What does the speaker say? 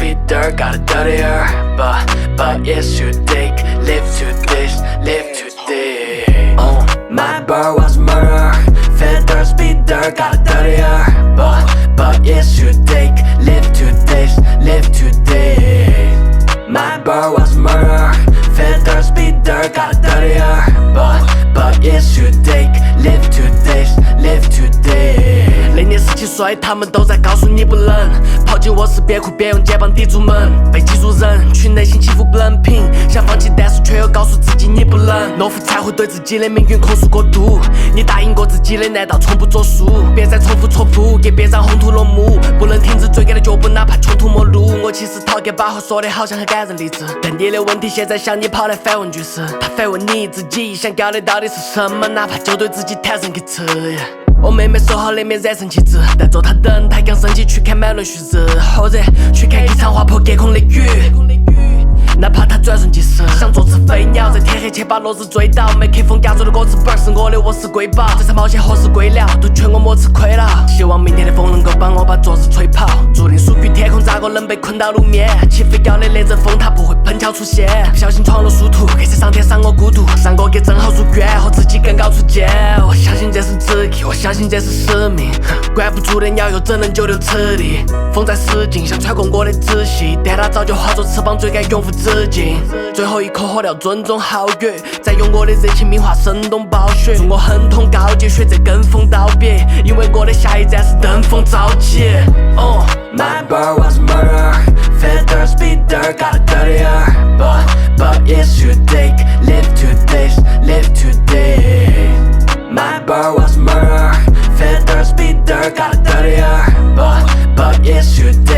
speeder, got it dirtier. But it's too thick. Live to this, live to this. My bird was murder. Feather speeder, got it dirtier. But it's too thick. Live to this, live to this. My bird was murder. Feather speeder, got it dirtier. But it's too thick. Live to this, live to this. 那年17岁，他们都在告诉你不能跑进卧室，别哭，别用肩膀抵住门。被记住人群内心起伏不能平，想放弃，但是却又告诉自己你不能。懦夫才会对自己的命运控诉过度。你答应过自己的，难道从不作数？别再重复重复，也别让宏图落幕。不能停止追赶的脚步，哪怕穷途末路。我其实讨厌把话说的好像很感人励志，但你的问题现在向你跑来反问句是，他反问你自己想要的到底是什么？哪怕就对自己坦诚一次。我妹妹说好的没燃成旗帜，带着她等太阳升起去看满轮旭日，或者去看一场划破隔空的雨。哪怕他转瞬即逝，想做只飞鸟，在天黑前把落日追到。没刻风压着的歌词本是我的卧室瑰宝，这场冒险何时归了，都劝我莫吃亏了。希望明天的风能够帮我把昨日吹跑，注定属于天空，咋个能被困到路面？起飞高的那阵风，它不会碰巧出现。不小心闯了殊途，黑色上天赏我孤独，让我给正好夙愿，和自己更高出界。我相信这是旨意，我相信这是使命。关不住的鸟又怎能久留此地？风在使劲，想穿过我的仔细，但它早就化作翅膀追赶永无止境。最后一口喝掉尊重皓月，再用我的热情名画生动暴雪。祝我恨痛告诫，学着跟风道别，因为我的下一站是登峰造极。My bird was murder. Feather speeder, got it dirtier. But it's too thick. Live to this, live to this. My bird was murder. Feather speeder, got it dirtier. But it's too thick.